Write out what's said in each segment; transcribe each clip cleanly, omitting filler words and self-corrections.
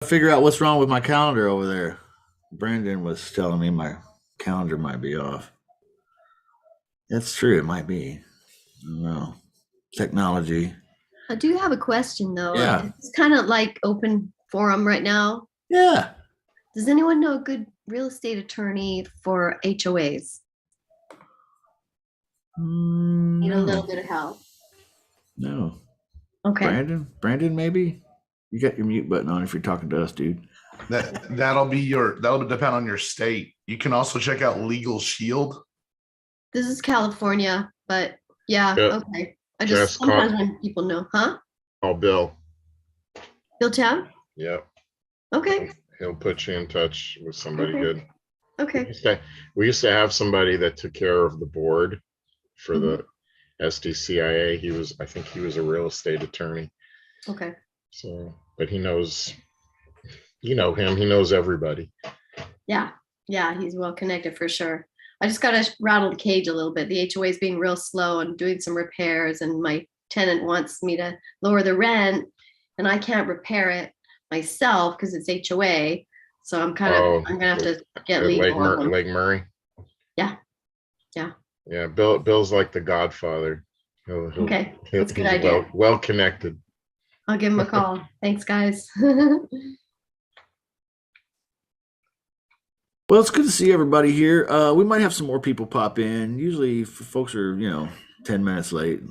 Figure out what's wrong with my calendar over there. Brandon was telling me my calendar might be off. That's true. It might be. I don't know. Technology. I do have a question though. Yeah. It's kind of like open forum right now. Yeah. Does anyone know a good real estate attorney for HOAs? Need a little No. bit of help. No. Okay. Brandon, maybe? You got your mute button on if you're talking to us, dude. That'll depend on your state. You can also check out Legal Shield. This is California, but yeah, Yeah, okay. I just sometimes when people know, huh? call Bill. Bill Town? Yep. Okay. He'll put you in touch with somebody Okay. good. Okay. We used to have somebody that took care of the board for Mhm. the SDCIA. I think he was a real estate attorney. Okay. So, but he knows, you know him, he knows everybody. Yeah. Yeah, he's well connected for sure. I just got to rattle the cage a little bit. The HOA is being real slow and doing some repairs, and my tenant wants me to lower the rent, and I can't repair it myself because it's HOA. So I'm gonna have to get At legal on them. Lake Murray. Yeah. Yeah. Yeah, Bill's like the Godfather. Okay. That's a good he's idea. well connected. I'll give him a call. Thanks, guys. Well, it's good to see everybody here. We might have some more people pop in. Usually, folks are 10 minutes late.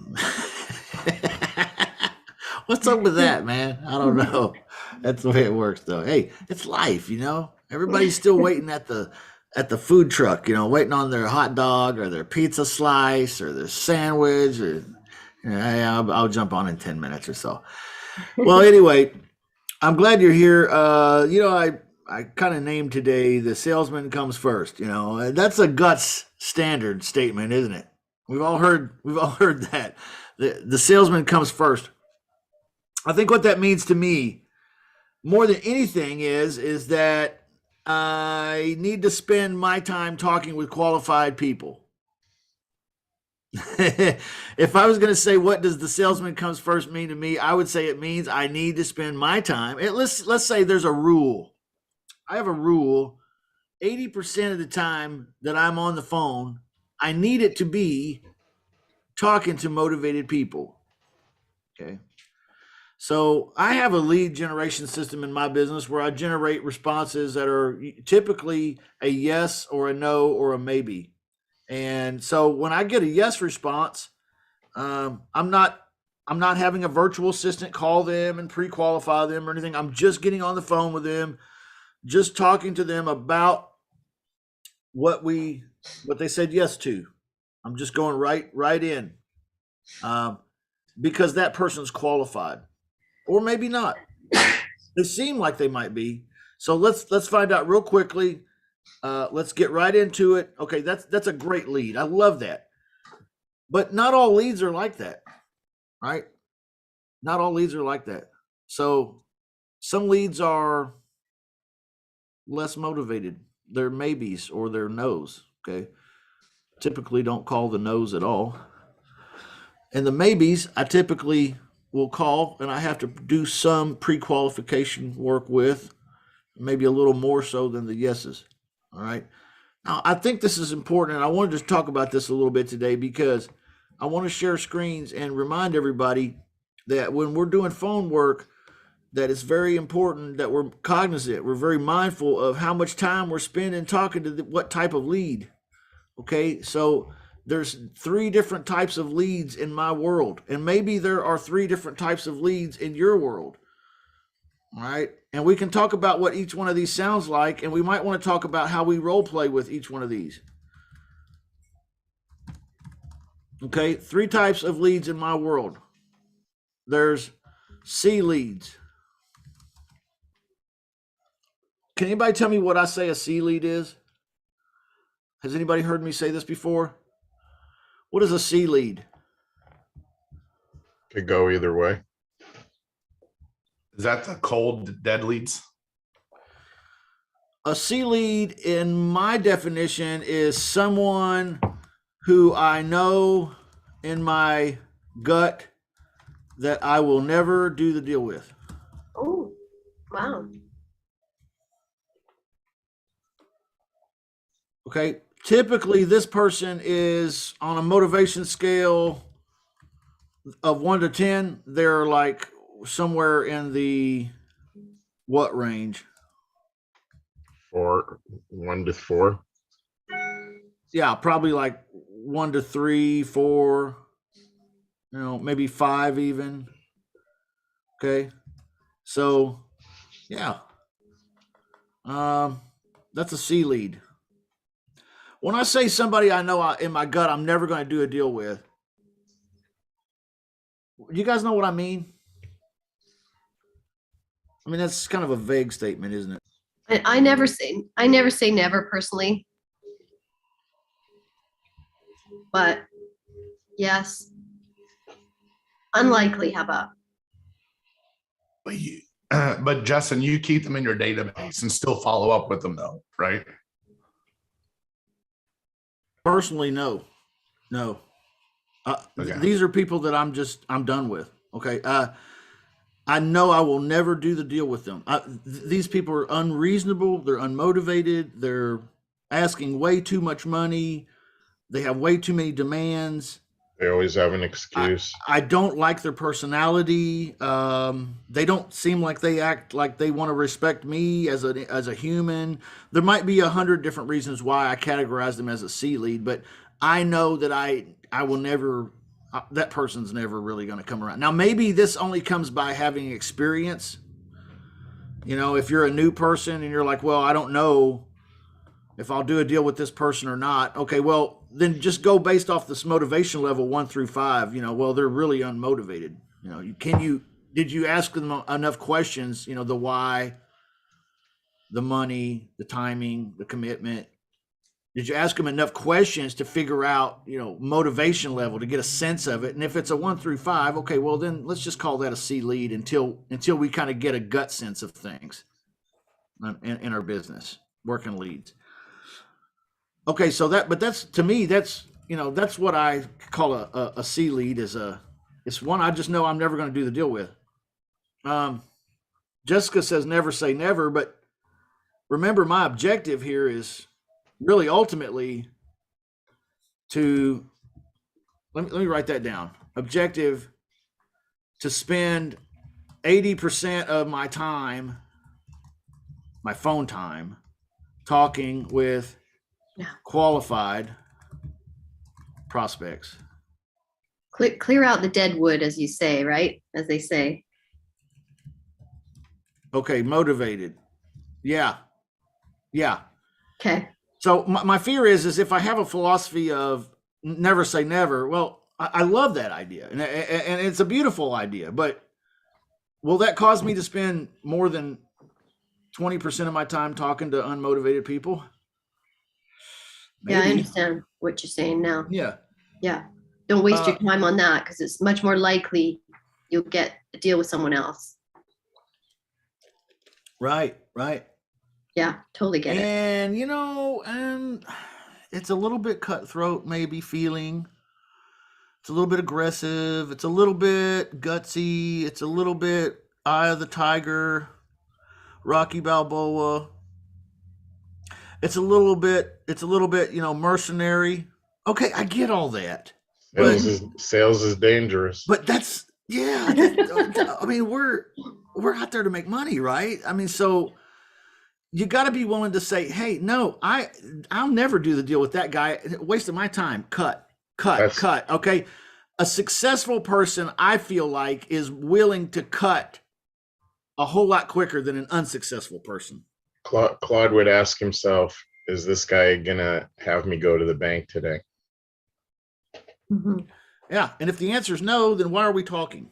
What's up with that, man? I don't know. That's the way it works, though. Hey, it's life, Everybody's still waiting at the food truck, waiting on their hot dog or their pizza slice or their sandwich. Or hey, I'll jump on in 10 minutes or so. Well, anyway, I'm glad you're here. I kind of named today the salesman comes first. That's a guts standard statement, isn't it? We've all heard that the salesman comes first. I think what that means to me, more than anything, is that I need to spend my time talking with qualified people. If I was going to say what does the salesman comes first mean to me, I would say it means I need to spend my time. Let's say there's a rule. I have a rule. 80% of the time that I'm on the phone, I need it to be talking to motivated people. Okay. So I have a lead generation system in my business where I generate responses that are typically a yes or a no or a maybe. And so when I get a yes response, I'm not having a virtual assistant call them and pre-qualify them or anything. I'm just getting on the phone with them, just talking to them about what they said yes to. I'm just going right in, because that person's qualified, or maybe not. They seem like they might be. So let's find out real quickly. Let's get right into it. Okay, that's a great lead. I love that. But not all leads are like that, right? Not all leads are like that. So some leads are less motivated. They're maybes or they're no's. Okay. Typically don't call the no's at all. And the maybes I typically will call and I have to do some pre-qualification work with, maybe a little more so than the yeses. All right. Now, I think this is important, and I wanted to talk about this a little bit today because I want to share screens and remind everybody that when we're doing phone work, that it's very important that we're cognizant, we're very mindful of how much time we're spending talking to what type of lead. Okay, so there's 3 different types of leads in my world, and maybe there are 3 different types of leads in your world. All right, and we can talk about what each one of these sounds like, and we might want to talk about how we role play with each one of these. Okay, 3 types of leads in my world. There's C leads. Can anybody tell me what I say a C lead is? Has anybody heard me say this before? What is a C lead? Could go either way. Is that the cold dead leads? A C lead, in my definition, is someone who I know in my gut that I will never do the deal with. Oh, wow. Okay. Typically, this person is on a motivation scale of 1 to 10. They're like somewhere in the what range? 4, 1 to 4. Yeah, probably like 1 to 3, 4, maybe 5 even. Okay. So, yeah. That's a C lead. When I say somebody I know in my gut I'm never going to do a deal with, you guys know what I mean? I mean, that's kind of a vague statement, isn't it? I never say never personally, but yes, unlikely. How about? But Justin, you keep them in your database and still follow up with them though, right? Personally, no. Okay. These are people that I'm done with. Okay. I know I will never do the deal with them. These people are unreasonable. They're unmotivated. They're asking way too much money. They have way too many demands. They always have an excuse. I don't like their personality. They don't seem like they act like they want to respect me as a human. There might be 100 different reasons why I categorize them as a C lead, but I know that I will never. That person's never really going to come around. Now, maybe this only comes by having experience. If you're a new person and you're like, well, I don't know if I'll do a deal with this person or not. Okay, well, then just go based off this motivation level 1 through 5. Well, they're really unmotivated. Did you ask them enough questions? The why, the money, the timing, the commitment. Did you ask them enough questions to figure out, motivation level to get a sense of it? And if it's a 1 through 5, okay, well then let's just call that a C lead until we kind of get a gut sense of things in our business, working leads. Okay, so that's to me, that's what I call a C lead it's one I just know I'm never going to do the deal with. Jessica says never say never, but remember my objective here is really ultimately to let me write that down. Objective to spend 80% of my time, my phone time, talking with qualified prospects. Clear out the dead wood, as you say, right? As they say. Okay, motivated. Yeah. Okay. So my fear is if I have a philosophy of never say never, well, I love that idea, and it's a beautiful idea, but will that cause me to spend more than 20% of my time talking to unmotivated people? Maybe. Yeah, I understand what you're saying now. Yeah. Don't waste your time on that, because it's much more likely you'll get a deal with someone else. Right. Yeah, totally get it. And and it's a little bit cutthroat, maybe feeling. It's a little bit aggressive. It's a little bit gutsy. It's a little bit Eye of the Tiger, Rocky Balboa. It's a little bit, mercenary. Okay, I get all that. Sales is dangerous. But that's I mean, we're out there to make money, right? I mean, so you got to be willing to say, "Hey, no, I'll never do the deal with that guy. Wasting my time. Cut. Okay, a successful person, I feel like, is willing to cut a whole lot quicker than an unsuccessful person. Claude would ask himself, "Is this guy gonna have me go to the bank today?" Mm-hmm. Yeah, and if the answer is no, then why are we talking?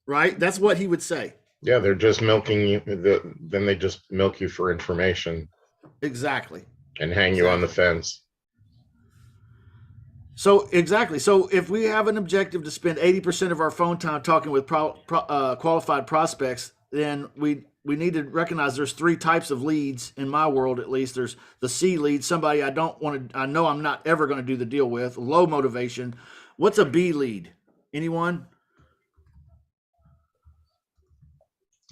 Right? That's what he would say. Yeah, they're just milking you. Then they just milk you for information. Exactly. And hang you on the fence. So exactly. So if we have an objective to spend 80% of our phone time talking with qualified prospects, then we need to recognize there's 3 types of leads in my world. At least there's the C lead, somebody I know I'm not ever going to do the deal with, low motivation. What's a B lead? Anyone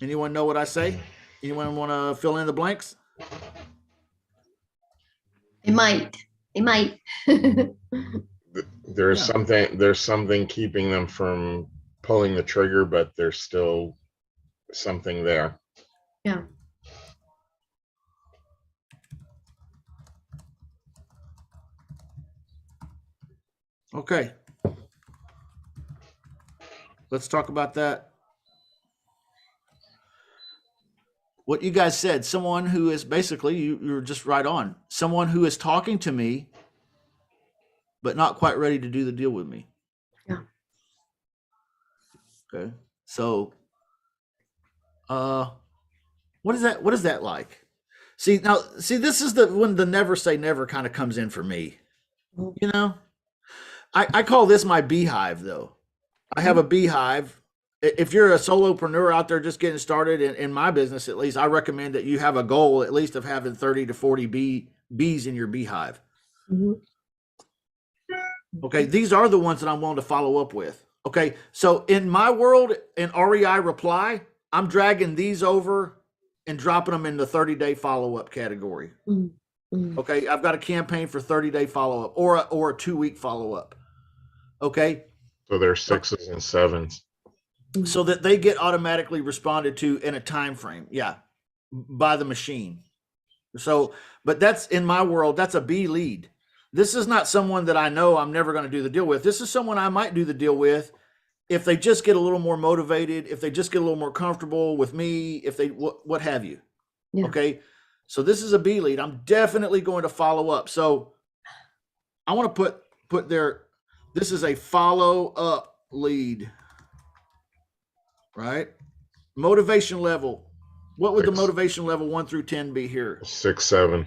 know what I say? Anyone want to fill in the blanks? It might. It might. There's Yeah. something keeping them from pulling the trigger, but there's still something there. Yeah. Okay. Let's talk about that. What you guys said, someone who is basically, you're just right on. Someone who is talking to me, but not quite ready to do the deal with me. Yeah. Okay. So, what is that? What is that like? See, this is when the never say never kind of comes in for me. You know, I call this my beehive, though. I have a beehive. If you're a solopreneur out there just getting started in my business, at least, I recommend that you have a goal at least of having 30 to 40 bees in your beehive. Mhm. Okay, these are the ones that I'm willing to follow up with. Okay, so in my world, in REI reply, I'm dragging these over and dropping them in the 30-day follow-up category. Mhm. Mhm. Okay, I've got a campaign for 30-day follow-up or a 2-week follow-up. Okay, So there's 6s and 7s. so that they get automatically responded to in a time frame. Yeah, by the machine. So, but that's in my world, that's a B lead. This is not someone that I know I'm never going to do the deal with. This is someone I might do the deal with if they just get a little more motivated, if they just get a little more comfortable with me, if they what have you. Yeah. Okay, so this is a B lead. I'm definitely going to follow up. So I want to put there. This is a follow up lead, right? Motivation level. What would the 6, motivation level 1 through 10 be here? 6, 7.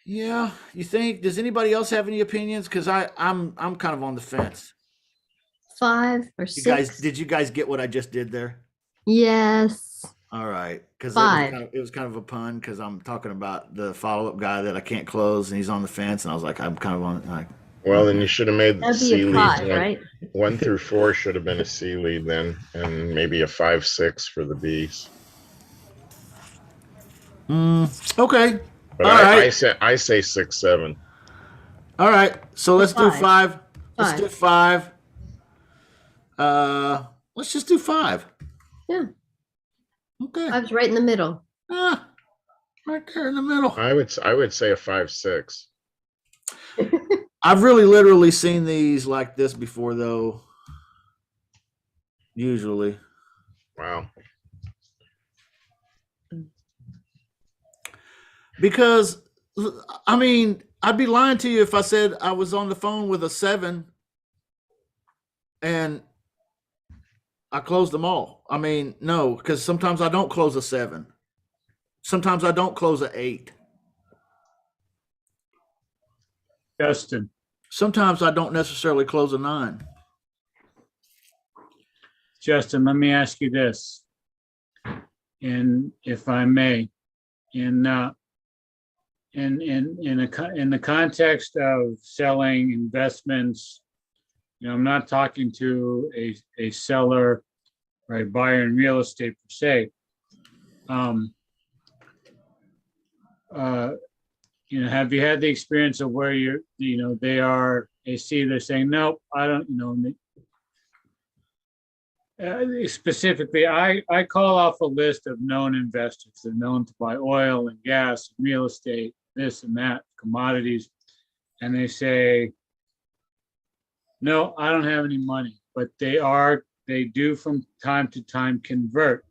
Yeah, you think? Does anybody else have any opinions? Because I'm kind of on the fence. 5 or You guys, 6. did you guys get what I just did there? Yes. All right, because 5. it was kind of a pun because I'm talking about the follow up guy that I can't close and he's on the fence and I was like, I'm kind of on like. Well, then you should have made the That'd be C a leads 5, right? 1 through 4 should have been a C lead then, and maybe a 5, 6 for the Bs. Okay. But All right. I say 6, 7. All right. So let's do 5. 5. Let's 5. do 5. Let's just do 5. Yeah. Okay. 5's right in the middle. Ah, right there in the middle. I would say a 5, 6. I've really literally seen these like this before, though. Usually. Wow. Because, I mean, I'd be lying to you if I said I was on the phone with a 7 and I closed them all. I mean, no, because sometimes I don't close a 7. Sometimes I don't close a 8. Justin, Sometimes I don't necessarily close a 9. let me ask you this. And if I may, in the context of selling investments, I'm not talking to a seller or a buyer in real estate per se. Have you had the experience of where they see they're saying, nope, I don't, specifically, I call off a list of known investors. They're known to buy oil and gas, and real estate, this and that, commodities. And they say, no, I don't have any money, but they do from time to time convert.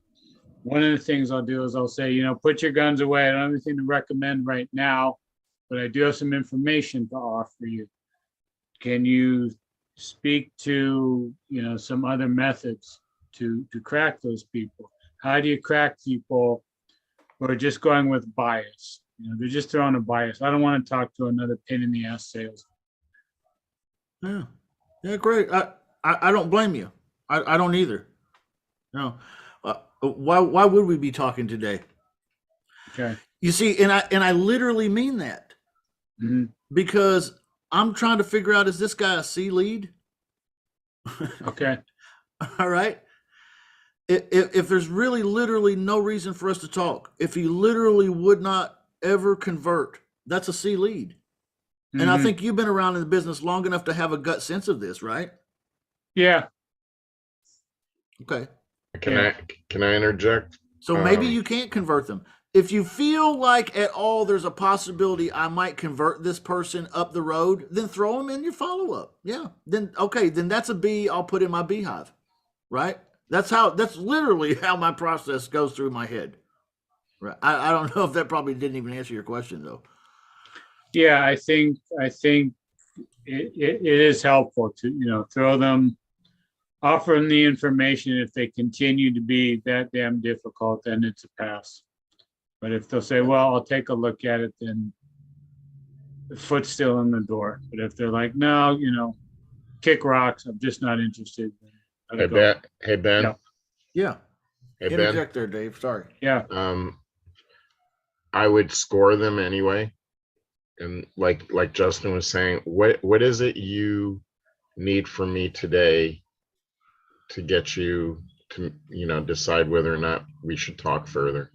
One of the things I'll do is I'll say, put your guns away. I don't have anything to recommend right now, but I do have some information to offer you. Can you speak to, some other methods to crack those people? How do you crack people who are just going with bias? They're just throwing a bias. I don't want to talk to another pain in the ass sales. Yeah. Yeah, great. I don't blame you. I don't either. No. Why would we be talking today? Okay. You see, and I literally mean that. Mm-hmm. Because I'm trying to figure out, is this guy a C lead? Okay. All right. if there's really literally no reason for us to talk, if he literally would not ever convert, that's a C lead. And I Mhm. think you've been around in the business long enough to have a gut sense of this, right? Yeah, Okay. Can I interject? So maybe Um, you can't convert them. If you feel like at all there's a possibility I might convert this person up the road, then throw them in your follow up. Yeah. Then okay, then that's a B I'll put in my beehive. Right? That's literally how my process goes through my head. Right. I don't know if that probably didn't even answer your question though. yeah, I think it is helpful to, throw them, offer them the information. If they continue to be that damn difficult, then it's a pass. But if they'll say, well, I'll take a look at it, then the foot's still in the door. But if they're like, no, kick rocks, I'm just not interested. then let hey it go. Ben. Hey Ben. Yeah. Yeah. Hey Ben. Interject there, Dave. Sorry. Yeah, I would score them anyway. And like Justin was saying, what is it you need from me today to get you to decide whether or not we should talk further?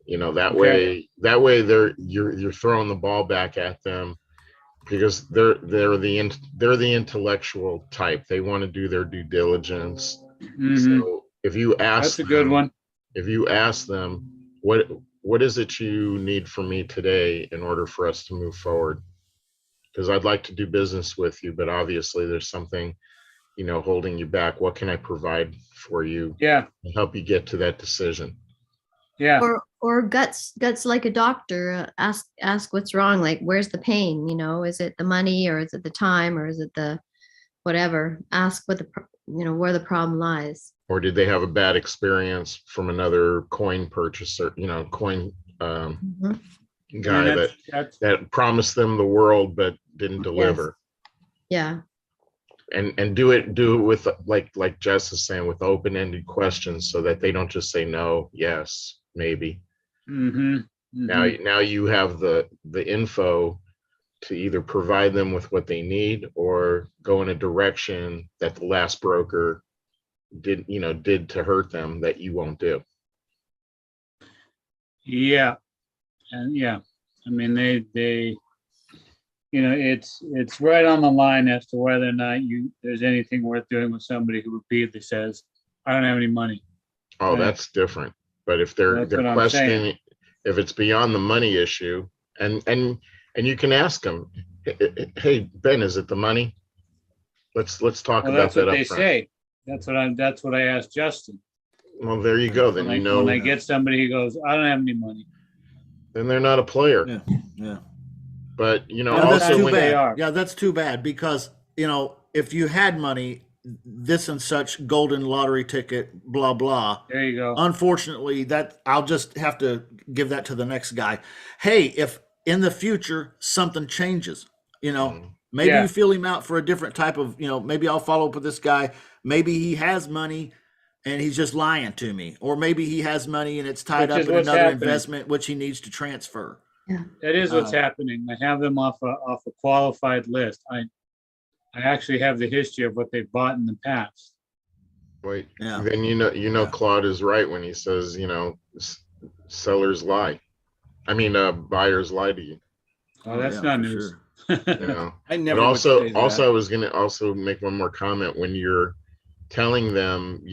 That Okay. way you're throwing the ball back at them, because they're the intellectual type. They want to do their due diligence. Mhm. So if you ask That's a good them, one. if you ask them, what is it you need from me today in order for us to move forward? Because I'd like to do business with you, but obviously there's something, holding you back. What can I provide for you Yeah, to help you get to that decision? yeah. Or guts like a doctor. Ask what's wrong. Like, where's the pain? Is it the money, or is it the time, or is it the whatever? Ask where the problem lies. Or did they have a bad experience from another coin purchaser, coin Mhm. guy And that that's promised them the world but didn't deliver? Yeah. And do it with, like Jess is saying, with open-ended questions, so that they don't just say no, yes, maybe. mm-hmm. Now you have the info to either provide them with what they need, or go in a direction that the last broker did to hurt them, that you won't do. Yeah. And yeah, I mean, they it's right on the line as to whether or not there's anything worth doing with somebody who repeatedly says, I don't have any money. Oh, Right. that's different. But if they're That's what I'm questioning, saying. if it's beyond the money issue, and you can ask them, hey Ben, is it the money? Let's talk Well, about that's what that they up front. say. That's what I asked Justin. Well, there you go. Then When I get somebody who goes, I don't have any money. then they're not a player. Yeah. Yeah. But Yeah, also that's too when they bad. are. Yeah, that's too bad, because if you had money, this and such golden lottery ticket, blah blah. There you go. Unfortunately, that I'll just have to give that to the next guy. Hey, if in the future something changes, maybe Yeah. you feel him out for a different type of, maybe I'll follow up with this guy. Maybe he has money and he's just lying to me, or maybe he has money and it's tied Which up is in what's another happening. investment which he needs to transfer. That is what's happening. I have them off a qualified list. I actually have the history of what they've bought in the past. wait, Yeah. then Yeah. Claude is right when he says, sellers lie. I mean, buyers lie to you. Oh, that's yeah, not for news. sure. I But never would say that. also I was gonna also make one more comment. When you're telling them,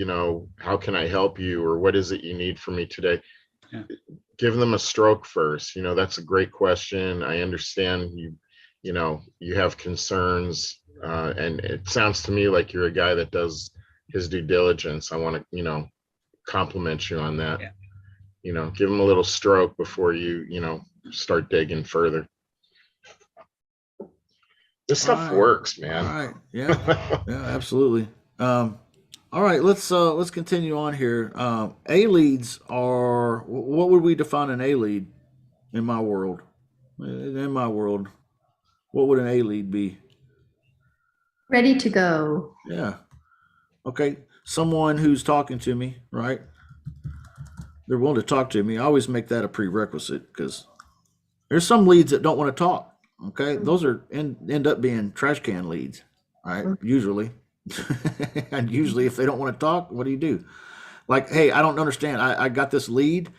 how can I help you, or what is it you need from me today? Yeah. Give them a stroke first. That's a great question. I understand you have concerns, and it sounds to me like you're a guy that does his due diligence. I want to compliment you on that. Yeah. Give them a little stroke before you start digging further. This stuff All right. works, All man. right. Yeah. Yeah, absolutely. All right, let's continue on here. A leads are, what would we define an A lead in my world? In my world, what would an A lead be? Ready to go. Yeah. Okay. Someone who's talking to me, right? They're willing to talk to me. I always make that a prerequisite, because there's some leads that don't want to talk. Okay. Those are end up being trash can leads, right? Usually. And usually, if they don't want to talk, what do you do? Like, hey, I don't understand. I got this lead.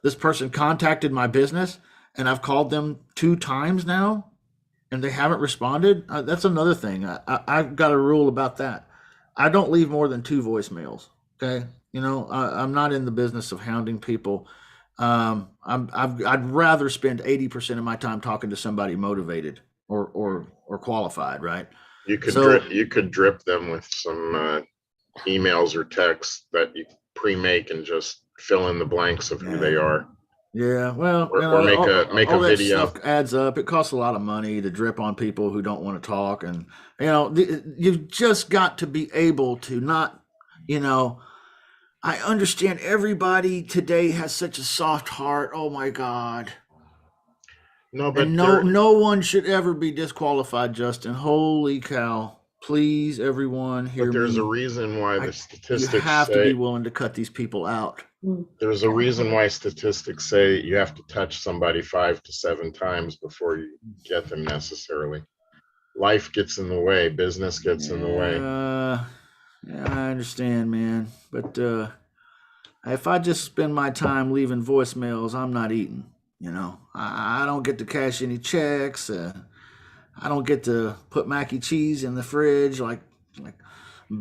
This person contacted my business, and I've called them 2 times now, and they haven't responded. That's another thing. I've got a rule about that. I don't leave more than 2 voicemails. Okay, I'm not in the business of hounding people. I'd rather spend 80% of my time talking to somebody motivated or qualified, right? You could drip them with some emails or texts that you pre-make and just fill in the blanks of who they are. Yeah, well, Or make all a that video. stuff adds up. It costs a lot of money to drip on people who don't want to talk, and you've just got to be able to not, I understand everybody today has such a soft heart. Oh my God. No, but And no one should ever be disqualified, Justin. Holy cow. Please, everyone, hear there's me. a reason why the You statistics have to be say willing to cut these people out. there's a reason why statistics say you have to touch somebody 5 to 7 times before you get them necessarily. Life gets in the way, business gets in the way. Yeah, I understand, man. But if I just spend my time leaving voicemails, I'm not eating. I don't get to cash any checks. I don't get to put mac and cheese in the fridge like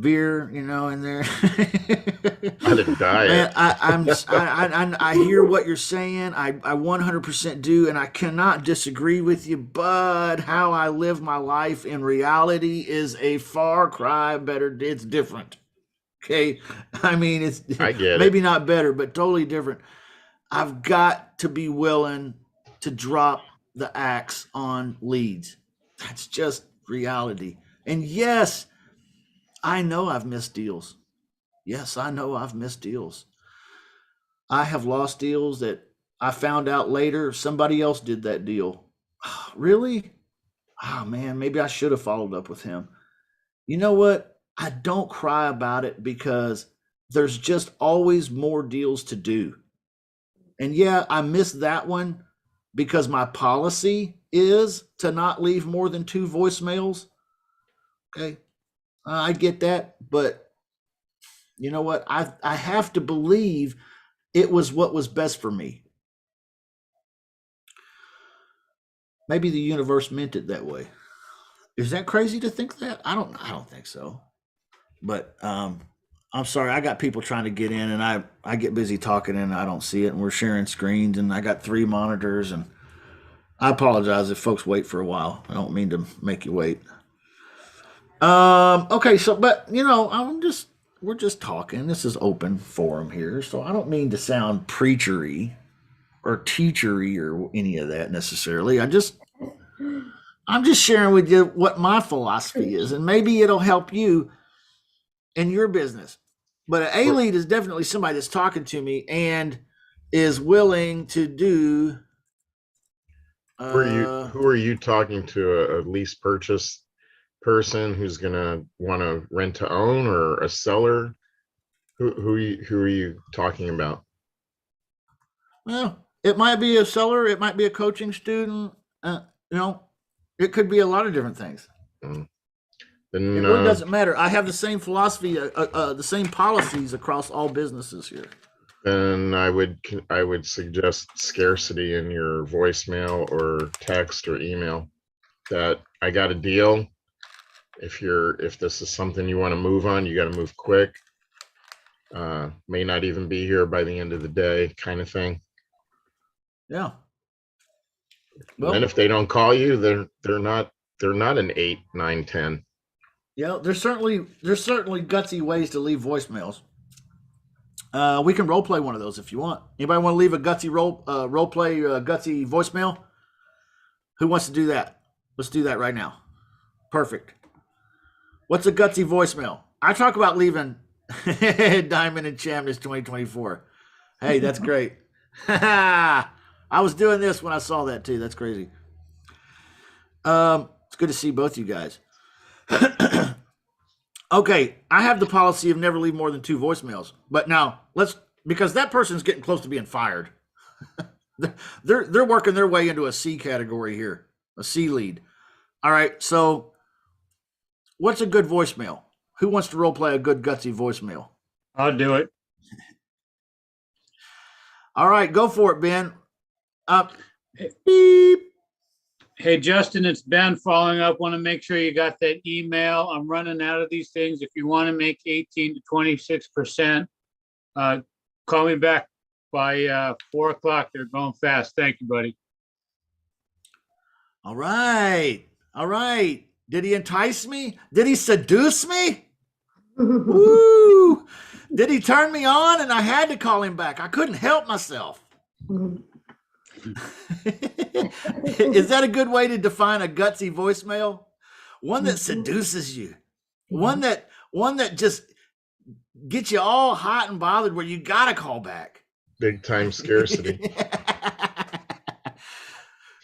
beer, in there. I didn't diet. Man, I hear what you're saying. I 100% do, and I cannot disagree with you. But how I live my life in reality is a far cry better. It's different. Okay, I mean it's I get maybe it. not better, but totally different. I've got to be willing to drop the axe on leads. That's just reality. And yes, I know I've missed deals. Yes, I know I've missed deals. I have lost deals that I found out later somebody else did that deal. Really? Oh man, maybe I should have followed up with him. You know what? I don't cry about it because there's just always more deals to do. And yeah, I missed that one because my policy is to not leave more than 2 voicemails. Okay. I get that, but you know what? I have to believe it was what was best for me. Maybe the universe meant it that way. Is that crazy to think that? I don't think so. But I'm sorry, I got people trying to get in and I get busy talking and I don't see it, and we're sharing screens and I got 3 monitors, and I apologize if folks wait for a while. I don't mean to make you wait. Okay, so but we're just talking. This is open forum here, so I don't mean to sound preachery or teachery or any of that necessarily. I'm just sharing with you what my philosophy is, and maybe it'll help you in your business. But an A lead is definitely somebody that's talking to me and is willing to do. Who are you talking to? A lease purchase person who's gonna want to rent to own, or a seller? Who are you talking about? Well, it might be a seller, it might be a coaching student. It could be a lot of different things. Then It really doesn't matter. I have the same philosophy, the same policies across all businesses here. then I would suggest scarcity in your voicemail or text or email. That I got a deal. If this is something you want to move on, you got to move quick. May not even be here by the end of the day, kind of thing. Yeah. And if they don't call you, they're not an 8, 9, 10. Yeah, there's certainly gutsy ways to leave voicemails. We can role play one of those if you want. Anybody want to leave a gutsy role play gutsy voicemail? Who wants to do that? Let's do that right now. Perfect. What's a gutsy voicemail? I talk about leaving Diamond and Champions 2024. Hey, that's great. I was doing this when I saw that too. That's crazy. It's good to see both you guys. Okay, I have the policy of never leave more than 2 voicemails. But now because that person's getting close to being fired. They're working their way into a C category here, a C lead. All right, so what's a good voicemail? Who wants to role play a good gutsy voicemail? I'll do it. All right, go for it, Ben. Beep. Hey, Justin, it's Ben following up. Want to make sure you got that email. I'm running out of these things. If you want to make 18 to 26%, call me back by 4 o'clock. They're going fast. Thank you, buddy. All right. All right. Did he entice me? Did he seduce me? Woo! Did he turn me on and I had to call him back? I couldn't help myself. Is that a good way to define a gutsy voicemail? One that seduces you. One that just gets you all hot and bothered where you gotta call back. Big time scarcity.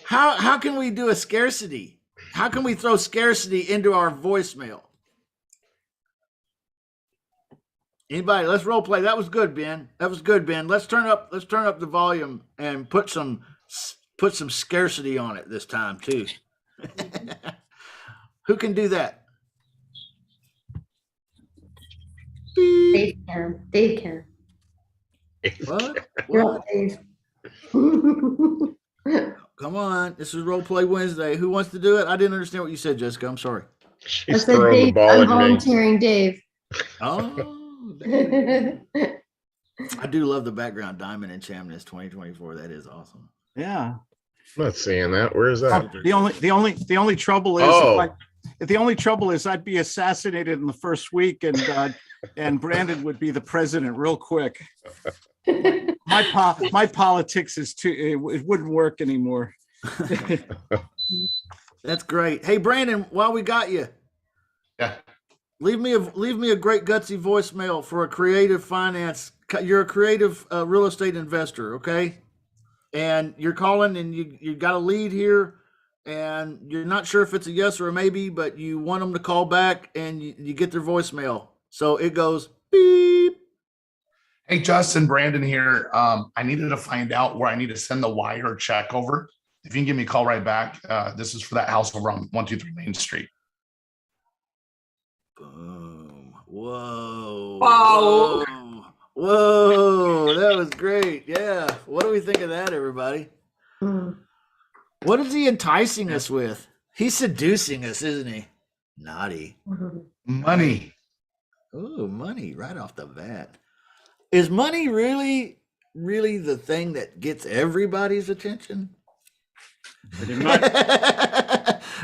How can we do a scarcity? How can we throw scarcity into our voicemail? Anybody? Let's role play. That was good, Ben. That was good, Ben. Let's turn up the volume and put some scarcity on it this time too. Who can do that? Dave can. Dave can. What? You're What? up, Dave. Come on. This is Role Play Wednesday. Who wants to do it? I didn't understand what you said, Jessica. I'm sorry. I She's said, throwing the Dave, ball I'm at me. volunteering Dave. Oh, I do love the background diamond enchantment 2024. That is awesome. Yeah. I'm not seeing that. Where is that? The only trouble is Oh. the only trouble is I'd be assassinated in the first week and Brandon would be the president real quick. My politics is too it wouldn't work anymore. That's great. Hey, Brandon, while we got you, Yeah. leave me a great gutsy voicemail for a creative finance. You're a creative real estate investor, okay? And you're calling and you got a lead here and you're not sure if it's a yes or a maybe, but you want them to call back and you get their voicemail. So it goes beep. Hey, Justin, Brandon here. I needed to find out where I need to send the wire check over. If you can give me a call right back. This is for that house over on 123 Main Street. Boom. Whoa. Wow. Whoa. That was great. Yeah. What do we think of that, everybody? What is he enticing us with? He's seducing us, isn't he? Naughty. Money. Ooh, money right off the bat. Is money really the thing that gets everybody's attention? Pretty much.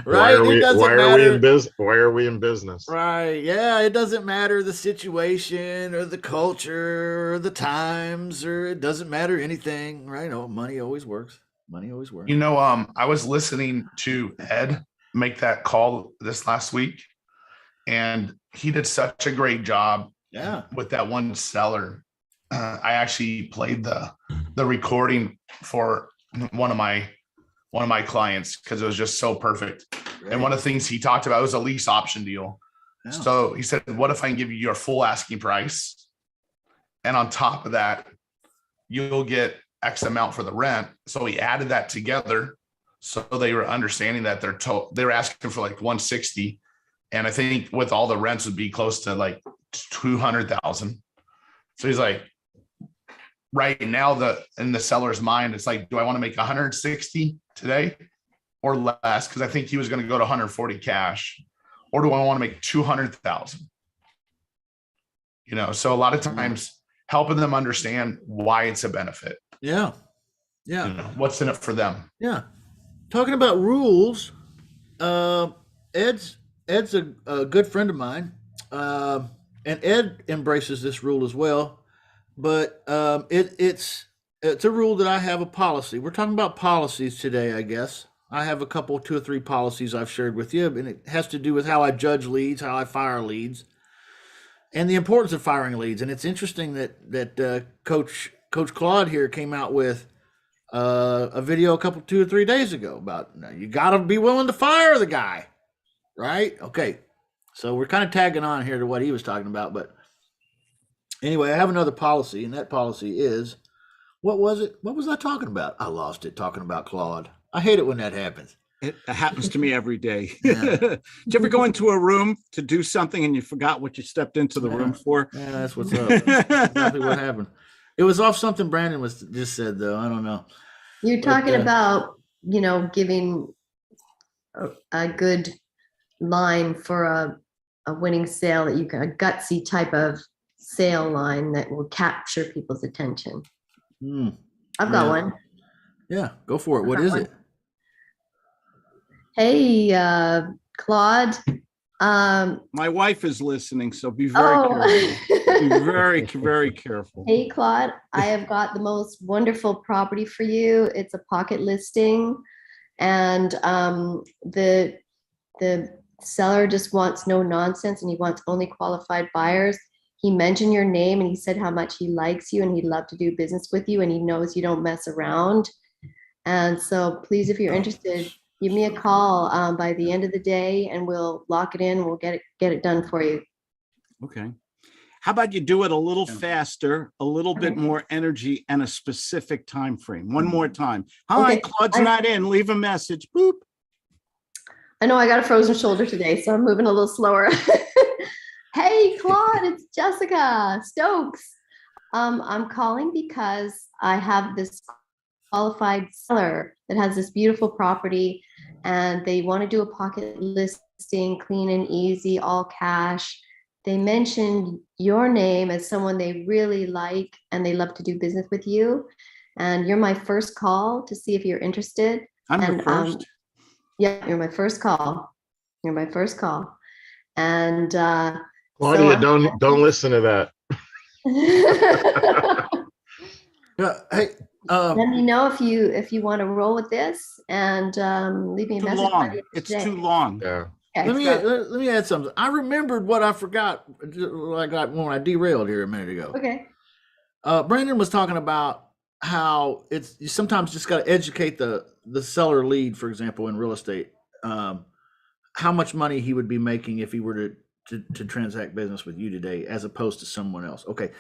Right? It doesn't matter. Why are we in business? Right. Yeah. It doesn't matter the situation or the culture or the times, or it doesn't matter anything. Right. Oh, money always works. Money always works. You know, I was listening to Ed make that call this last week, and he did such a great job Yeah. with that one seller. I actually played the recording for one of my clients because it was just so perfect. Great. And one of the things he talked about was a lease option deal. Yeah. So he said, what if I can give you your full asking price? And on top of that, you'll get X amount for the rent. So he added that together. So they were understanding that they were asking for like 160. And I think with all the rents would be close to like 200,000. So he's like, right now, in the seller's mind, it's like, do I want to make 160 today or less? Because I think he was going to go to 140 cash, or do I want to make 200,000? You know, so a lot of times helping them understand why it's a benefit. Yeah. Yeah. You know, what's in it for them. Yeah. Talking about rules, Ed's a good friend of mine, and Ed embraces this rule as well. But it's a rule that I have a policy. We're talking about policies today, I guess. I have a couple, 2 or 3 policies I've shared with you, and it has to do with how I judge leads, how I fire leads, and the importance of firing leads. And it's interesting that Coach Claude here came out with a video a couple, 2 or 3 days ago about you got to be willing to fire the guy, right? Okay, so we're kind of tagging on here to what he was talking about, but anyway, I have another policy, and that policy is, what was it? What was I talking about? I lost it talking about Claude. I hate it when that happens. It happens to me every day. Yeah. Did you ever go into a room to do something and you forgot what you stepped into the room for? Yeah, that's what's up. Exactly what happened. It was off something Brandon was just said though. I don't know. You're But, talking about, giving a good line for a winning sale that you can, a gutsy type of sale line that will capture people's attention. I've got Yeah. one. Yeah, go for it. What Got is one. it? Hey, Claude. My wife is listening, so be very careful. Be very, very careful. Hey, Claude, I have got the most wonderful property for you. It's a pocket listing, and the seller just wants no nonsense, and he wants only qualified buyers. He mentioned your name, and he said how much he likes you, and he'd love to do business with you, and he knows you don't mess around. And so, please, if you're interested, give me a call by the end of the day, and we'll lock it in. We'll get it done for you. Okay. How about you do it a little faster, a little bit Okay. more energy, and a specific time frame? One more time. Hi, Okay. Claude's not in. Leave a message. Boop. I know I got a frozen shoulder today, so I'm moving a little slower. Hey, Claude, it's Jessica Stokes. I'm calling because I have this qualified seller that has this beautiful property, and they want to do a pocket listing, clean and easy, all cash. They mentioned your name as someone they really like, and they love to do business with you. And you're my first call to see if you're interested. I'm And the first. yeah, you're my first call. You're my first call. And Claudia, don't listen to that. Yeah. Hey, let me know if you want to roll with this, and leave me a Too message. by the long. end of It's today. too long. Yeah. Okay. let me add something. I remembered what I forgot like when I derailed here a minute ago. Okay. Brandon was talking about how you sometimes just got to educate the seller lead, for example, in real estate, how much money he would be making if he were to transact business with you today, as opposed to someone else. Okay.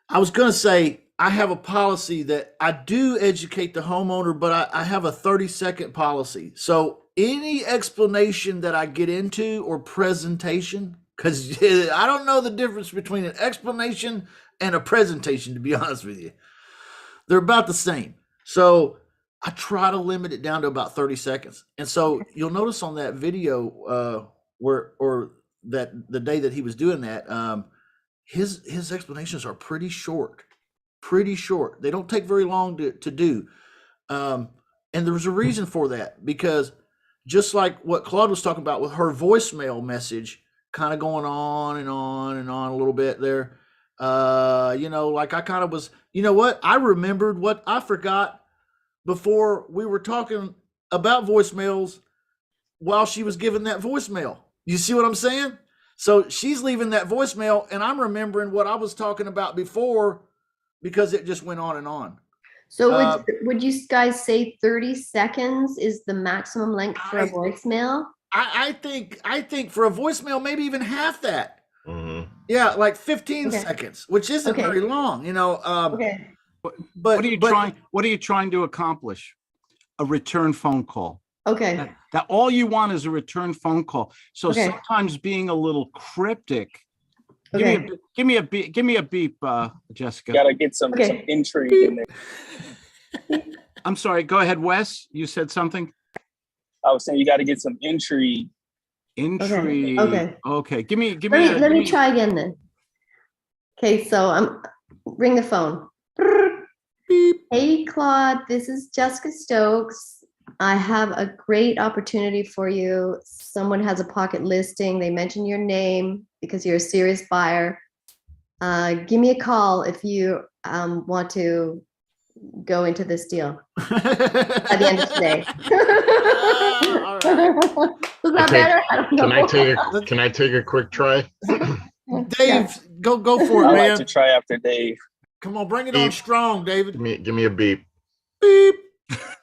I was going to say, I have a policy that I do educate the homeowner, but I have a 30-second policy. So any explanation that I get into or presentation, because I don't know the difference between an explanation and a presentation, to be honest with you. They're about the same. So I try to limit it down to about 30 seconds. And so you'll notice on that video that the day that he was doing that, his explanations are pretty short. They don't take very long to do. And there's a reason for that, because just like what Claude was talking about with her voicemail message kind of going on and on and on a little bit there, like I kind of was, what? I remembered what I forgot before we were talking about voicemails while she was giving that voicemail. You see what I'm saying? So she's leaving that voicemail, and I'm remembering what I was talking about before, because it just went on and on. So would you guys say 30 seconds is the maximum length for a voicemail? I think for a voicemail, maybe even half that. Mhm. Yeah, like 15 Okay. seconds, which isn't Okay. very long, Okay. But What are you trying to accomplish? A return phone call. Okay. That all you want is a return phone call. So Okay. sometimes being a little cryptic. Okay. Give me a beep, Jessica. Gotta get some intrigue in there. I'm sorry. Go ahead, Wes. You said something. I was saying you gotta get some intrigue. Intrigue. Okay. Okay. Give me. Let me try again then. Okay, so ring the phone. beep. Hey, Claude, this is Jessica Stokes. I have a great opportunity for you. Someone has a pocket listing. They mention your name because you're a serious buyer. Give me a call if you want to go into this deal by the end of today. All right. Was that Okay. better? I don't know. Can I take a quick try? Dave, go for it, I man. like to try after Dave. Come on, bring it on Beep. strong, David. Give me a beep. Beep.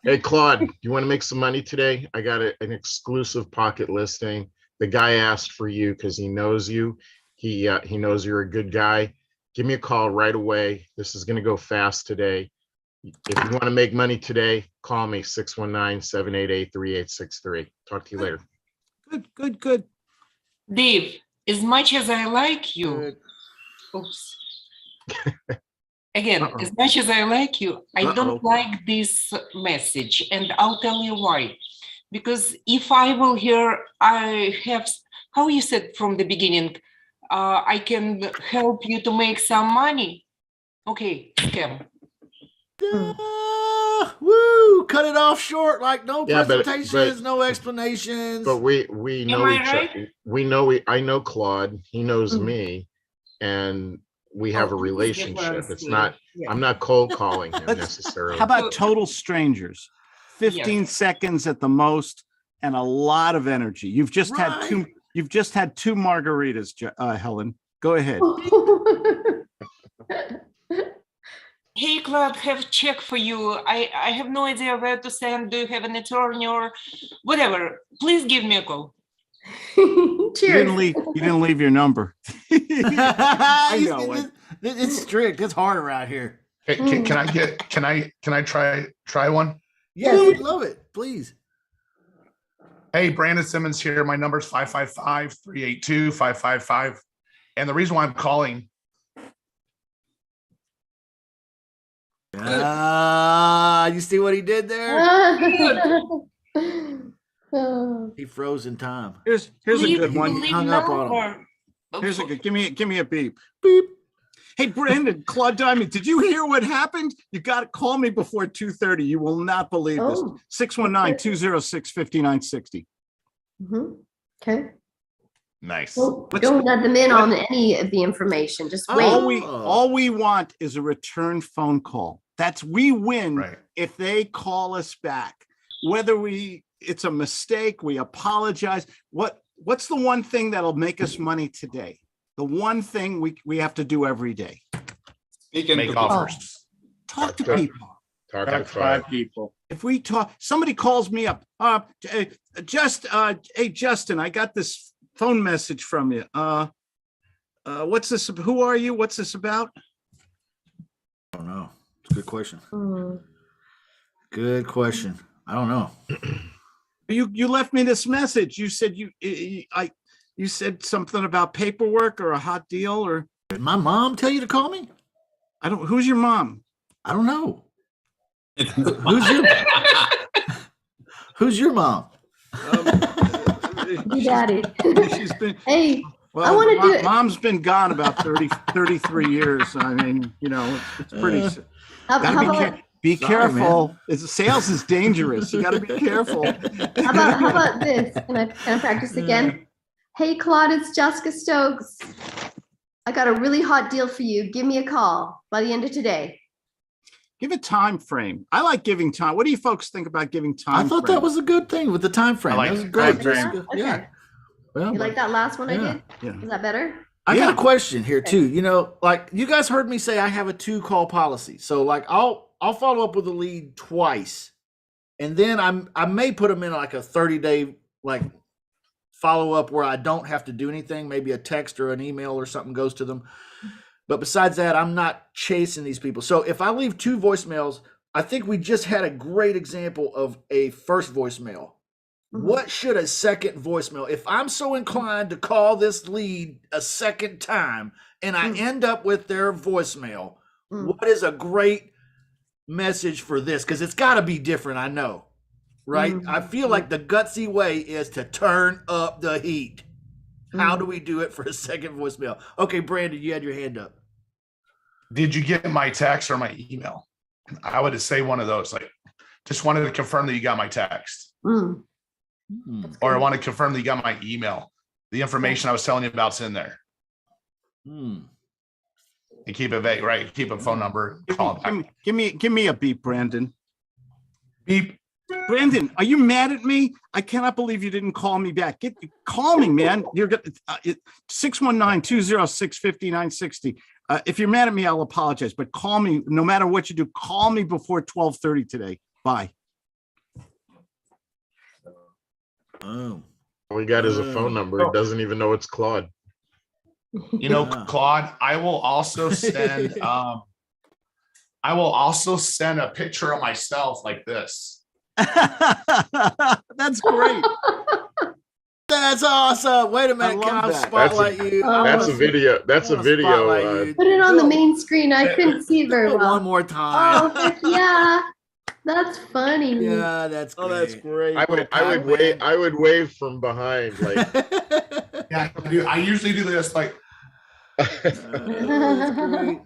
Hey, Claude, you want to make some money today? I got an exclusive pocket listing. The guy asked for you because he knows you. He knows you're a good guy. Give me a call right away. This is going to go fast today. If you want to make money today, call me 619-788-3863. Talk to you later. Good. Dave, as much as I like you, Good. oops. Again, Uh-oh. as much as I like you, I Uh-oh. don't like this message, and I'll tell you why. Because if I will hear, I have, how you said from the beginning, I can help you to make some money. Okay, scam. Woo! Cut it off short. Like no Yeah, but- presentations, no explanations. But we know I each right? other. I know Claude. He knows me, and we have a Oh, this is relationship. different It's thing. not. Yeah. I'm not cold calling him Let's- necessarily. How about total strangers? 15 seconds at the most, and a lot of energy. You've just had two. Right. You've just had two margaritas, Helen. Go ahead. Hey, Claude, have a check for you. I have no idea where to send. Do you have an attorney or whatever? Please give me a call. You Cheers. didn't leave your number. I know it. It's strict. It's hard around here. Hey, can I try one? Yeah, Yes. we'd love it. Please. Hey, Brandon Simmons here. My number is 555-382-555. And the reason why I'm calling, You see what he did there? Oh. He froze in time. Here's a Leave- good one. leave hung up on him. number. Here's a good. Give me a beep. Beep. Hey, Brandon, Claude Diamond, did you hear what happened? You got to call me before 2:30. You will not believe this. Oh. 619-206-5960. Mhm. Okay. nice. Well, What's don't the- let them in on any of the information. Just wait. All we want is a return phone call. We win Right. if they call us back. Whether it's a mistake, we apologize. What's the one thing that'll make us money today? The one thing we have to do every day. Make offers. Talk to Okay. people. Talk Got at 5. 5 people. If we talk, somebody calls me up. Hey, Justin, I got this phone message from you. What's this? Who are you? What's this about? I don't know. It's a good question. Mm. Good question. I don't know. You left me this message. You said you said something about paperwork or a hot deal or Did my mom tell you to call me? who's your mom? I don't know. Who's your mom? Be daddy. She's been Hey, well, wanna do it. mom's been gone about 33 years. I mean, it's pretty how gotta about be Sorry, careful. Sales is dangerous. You gotta be careful. how about this? Can I practice again? Hey, Claude, it's Jessica Stokes. I got a really hot deal for you. Give me a call by the end of today. Give a time frame. I like giving time. What do you folks think about giving time? I thought that was a good thing with the time frame. I like That was the great. time frame. Jessica. Okay. Yeah. Well, You like that last one I Yeah. did? Yeah. Is that better? I got Yeah. a question here too. Like you guys heard me say I have a 2-call policy. So like I'll follow up with a lead twice. And then I may put them in like a 30-day like follow up where I don't have to do anything, maybe a text or an email or something goes to them. But besides that, I'm not chasing these people. So if I leave 2 voicemails, I think we just had a great example of a first voicemail. Mhm. What should a second voicemail, if I'm so inclined to call this lead a second time and I end up with their voicemail, Mm. what is a great message for this? Because it's got to be different, I know, right? I feel like the gutsy way is to turn up the heat. How do we do it for a second voicemail? Okay, Brandon, you had your hand up. Did you get my text or my email? I would say one of those. Like, just wanted to confirm that you got my text, Mm. Hmm. or I want to confirm that you got my email. The information I was telling you about's in there. Hmm. And keep it vague, right? Keep a phone number. Call it back. Give me a beep, Brandon. Beep. Brandon, are you mad at me? I cannot believe you didn't call me back. Call me, man. You're good. 619-206-5960. If you're mad at me, I'll apologize, but call me no matter what you do. Call me before 12:30 today. Bye. Oh. All we got is a phone number. He doesn't even know it's Claude. You know, Yeah. Claude, I will also send I will also send a picture of myself like this. That's great. That's awesome. Wait a minute. love Can I that. spotlight you? I That's a wanna- video. That's I a wanna spotlight video. you. Put it on Do the main screen. I couldn't see do very it well. one more time. Oh, heck yeah. That's funny. Yeah, that's Oh, great. that's great. I would Pac-Man. wave. I would wave from behind, like. Yeah, I usually do this like. That's great.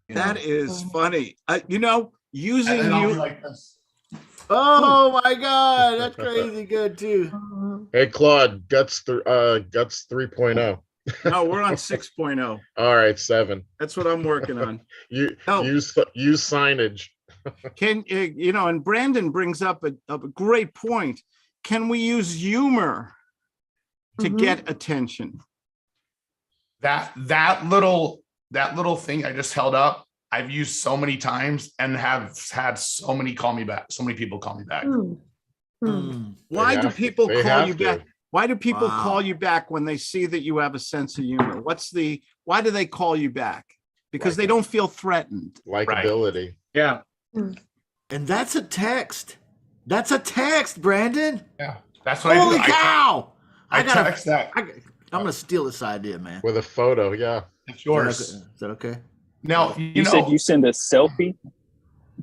That is funny. You know, And using then I'll be you. like this. Oh my God, that's crazy good too. Hey, Claude, guts 3.0. No, we're on 6.0. All right, 7. That's what I'm working on. You No. use signage. Can you know? And Brandon brings up a great point. Can we use humor to Mhm. get attention? That little thing I just held up, I've used so many times and have had so many people call me back. Hmm. Hmm. Mm. Why They do have to- people they call have you to. back? Why do people Wow. call you back when they see that you have a sense of humor? Why do they call you back? Because they don't feel threatened. Likability. Yeah. And that's a text. That's a text, Brandon. Yeah, that's what Holy I do. cow! I gotta. text that. I'm gonna steal this idea, man. With a photo, yeah. It's Is yours. that okay? Now You said you send a selfie?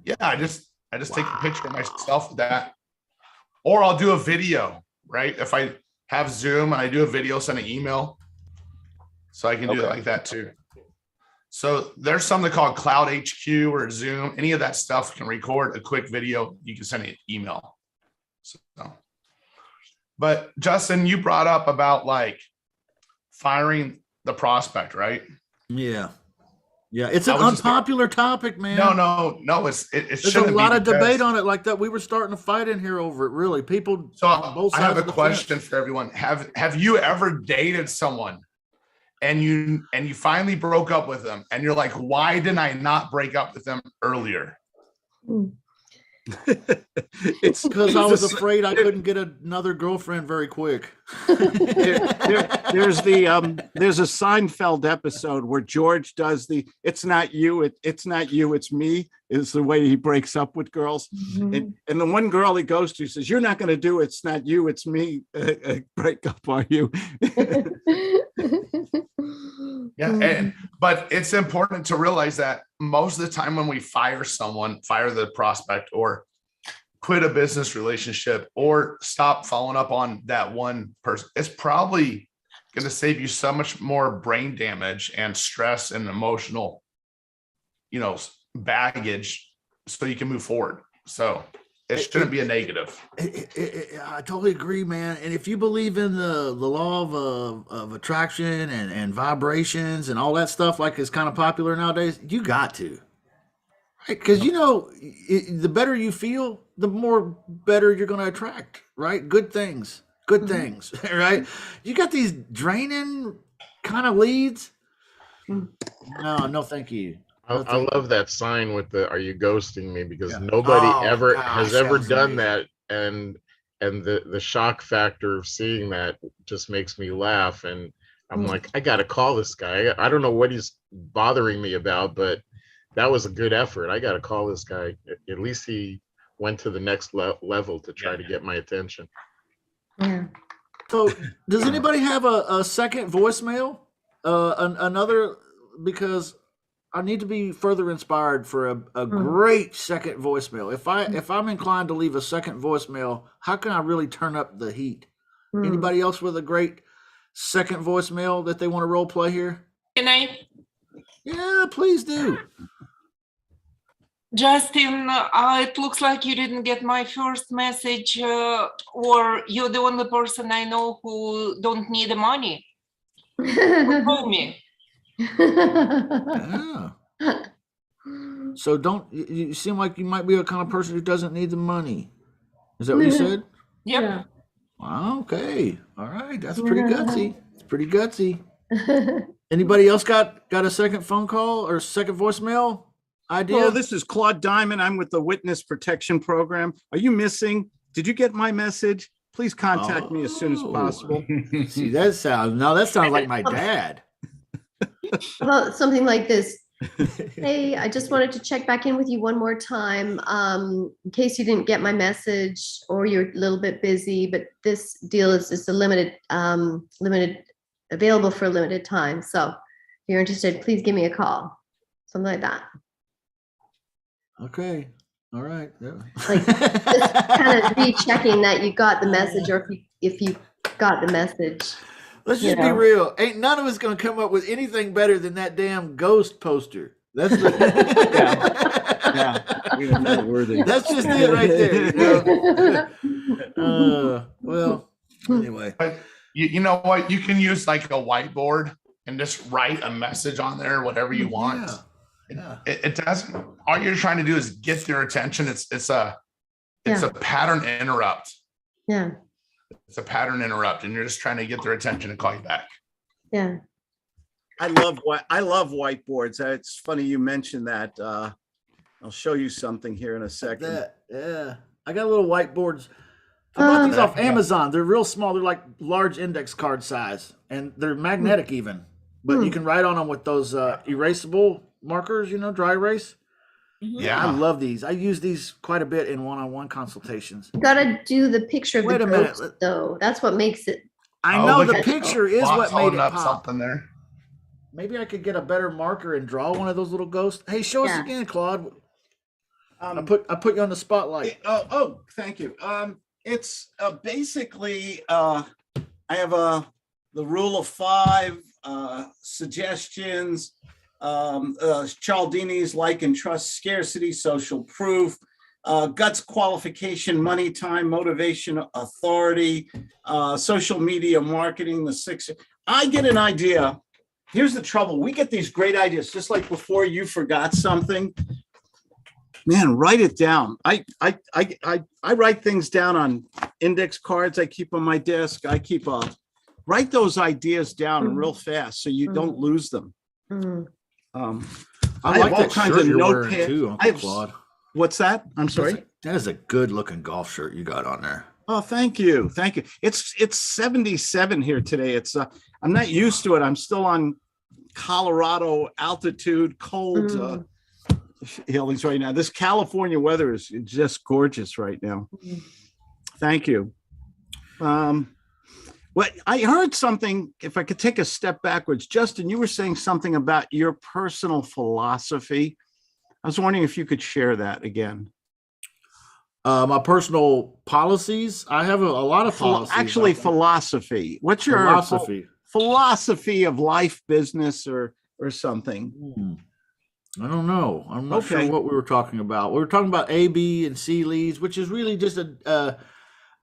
yeah, I just take a picture of myself with that, or I'll do a video. Right, if I have Zoom and I do a video, send an email, so I can do it Okay. like that too. So there's something called Cloud HQ or Zoom. Any of that stuff can record a quick video. You can send an email. So, but Justin, you brought up about like firing the prospect, right? Yeah. Yeah. It's an I was just- unpopular topic, man. No. It There's a shouldn't be lot of because- debate on it like that. We were starting to fight in here over it. Really, people. So on both I have sides a of the question fence. for everyone. Have you ever dated someone and you finally broke up with them and you're like, why didn't I not break up with them earlier? It's Because I was it's a- afraid I couldn't get another girlfriend very quick. there's a Seinfeld episode where George does it's not you, it's not you, it's me, is the way he breaks up with girls. Mhm. And the one girl he goes to says, you're not going to do it's not you, it's me break up, are you? Yeah. But it's important to realize that most of the time when we fire the prospect or quit a business relationship or stop following up on that one person, it's probably going to save you so much more brain damage and stress and emotional, baggage so you can move forward. So it shouldn't be a negative. I totally agree, man. And if you believe in the law of attraction and vibrations and all that stuff, like is kind of popular nowadays, you got to, right? Because the better you feel, the more better you're going to attract, right? Good things, right? You got these draining kind of leads. No, thank you. I love that sign with the "Are you ghosting me?" because Yeah. nobody Oh, ever gosh, has that ever was done amazing. that, and the shock factor of seeing that just makes me laugh, and I'm like, I gotta call this guy. I don't know what he's bothering me about, but that was a good effort. I gotta call this guy. At least he went to the next level to try to get my attention. Yeah. So, does anybody have a second voicemail? Another, because I need to be further inspired for a great second voicemail. If I'm inclined to leave a second voicemail, how can I really turn up the heat? Hmm. Anybody else with a great second voicemail that they want to role play here? Can I? Yeah, please do. Justin, it looks like you didn't get my first message, or you're the only person I know who don't need the money. Call me. Yeah. So you seem like you might be a kind of person who doesn't need the money. Is that what you said? Yep. Yeah. Wow, okay. All right. That's pretty gutsy. It's pretty gutsy. Anybody else got a second phone call or second voicemail idea? Hello, this is Claude Diamond. I'm with the Witness Protection Program. Are you missing? Did you get my message? Please contact me as soon as possible. See, that sounds like my dad. Well, something like this. Hey, I just wanted to check back in with you one more time, in case you didn't get my message or you're a little bit busy, but this deal is just a limited, available for a limited time. So if you're interested, please give me a call, something like that. Okay. All right. Yeah. Like, just kind of rechecking that you got the message, or if you got the message. Let's You just be know. real. Ain't none of us gonna come up with anything better than that damn ghost poster. That's the Yeah. We are not worthy. That's just it right there. You know? Well, anyway. But you know what? You can use like a whiteboard and just write a message on there, whatever you want. Yeah. It doesn't. All you're trying to do is get their attention. It's a pattern interrupt. Yeah. It's a pattern interrupt, and you're just trying to get their attention and call you back. Yeah. I love whiteboards. It's funny you mentioned that. I'll show you something here in a second. Yeah. I got little whiteboards. I bought these off Amazon. They're real small. They're like large index card size, and they're magnetic even. But you can write on them with those erasable markers, dry erase. Yeah, I love these. I use these quite a bit in one-on-one consultations. You gotta do the picture of Wait the a minute. ghost, though. That's what makes it. I know look the at picture is Bob's what made holding it up pop. something there. Maybe I could get a better marker and draw one of those little ghosts. Hey, show us Yeah. again, Claude. I put you on the spotlight. Thank you. It's basically I have the rule of 5 suggestions, Cialdini's like and trust, scarcity, social proof, guts, qualification, money, time, motivation, authority, social media marketing, the 6. I get an idea. Here's the trouble. We get these great ideas, just like before you forgot something. Man, write it down. I write things down on index cards I keep on my desk. Write those ideas down real fast so you don't lose them. Mm. I like that shirt you're wearing notepads. too, Uncle Claude. What's that? I'm sorry. That is a good looking golf shirt you got on there. Oh, thank you. Thank you. It's 77 here today. It's I'm not used to it. I'm still on Colorado altitude, cold hills right now. This California weather is just gorgeous right now. Thank you. Well, I heard something, if I could take a step backwards, Justin, you were saying something about your personal philosophy. I was wondering if you could share that again. My personal policies. I have a lot of policies. Actually, philosophy. What's your philosophy of life, business, or something? I don't know. I'm not sure what we were talking about. We were talking about A, B, and C leads, which is really just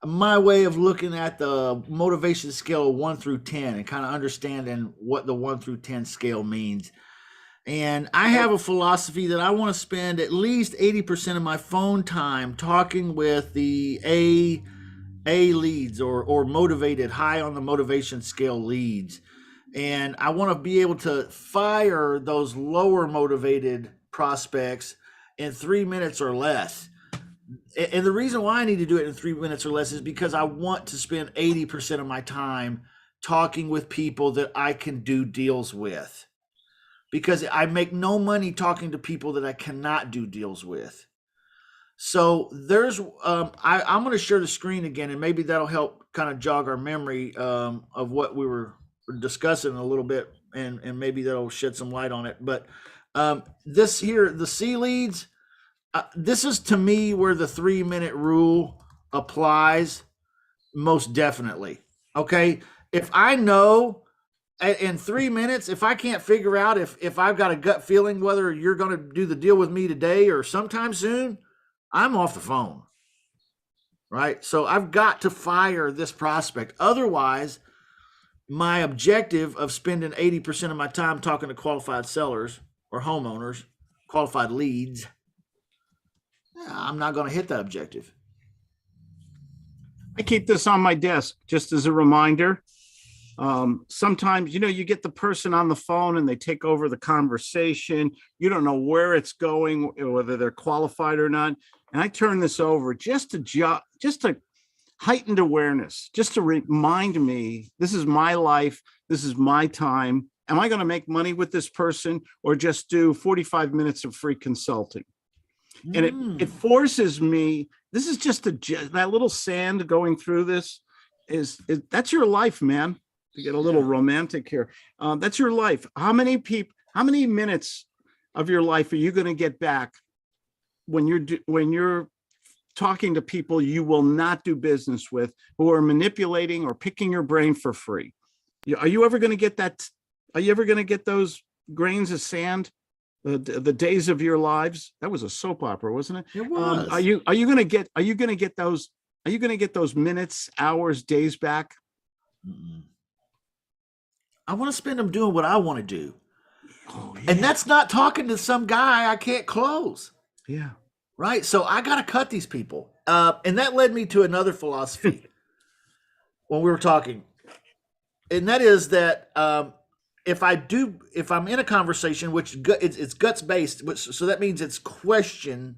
my way of looking at the motivation scale of 1 through 10 and kind of understanding what the 1 through 10 scale means. And I have a philosophy that I want to spend at least 80% of my phone time talking with the A leads or motivated, high on the motivation scale leads. And I want to be able to fire those lower motivated prospects in 3 minutes or less. And the reason why I need to do it in 3 minutes or less is because I want to spend 80% of my time talking with people that I can do deals with. Because I make no money talking to people that I cannot do deals with. So there's, I'm going to share the screen again, and maybe that'll help kind of jog our memory of what we were discussing a little bit, and maybe that'll shed some light on it. But this here, the C leads, this is to me where the 3-minute rule applies most definitely. Okay. If I know in 3 minutes, if I can't figure out if I've got a gut feeling whether you're going to do the deal with me today or sometime soon, I'm off the phone. Right. So I've got to fire this prospect. Otherwise, my objective of spending 80% of my time talking to qualified sellers or homeowners, qualified leads, I'm not going to hit that objective. I keep this on my desk just as a reminder. Sometimes, you get the person on the phone and they take over the conversation. You don't know where it's going, whether they're qualified or not. And I turn this over just to heightened awareness, just to remind me, this is my life. This is my time. Am I going to make money with this person or just do 45 minutes of free consulting? And it forces me, this is just that little sand going through this that's your life, man. To get a little romantic here. That's your life. How many minutes of your life are you going to get back when you're talking to people you will not do business with, who are manipulating or picking your brain for free? Are you ever going to get that? Are you ever going to get those grains of sand? The days of your lives? That was a soap opera, wasn't it? It was. Are you going to get those minutes, hours, days back? I want to spend them doing what I want to do. Oh, yeah. And that's not talking to some guy I can't close. Yeah. Right. So I got to cut these people. And that led me to another philosophy when we were talking. And that is that if I'm in a conversation, which it's guts based, so that means it's question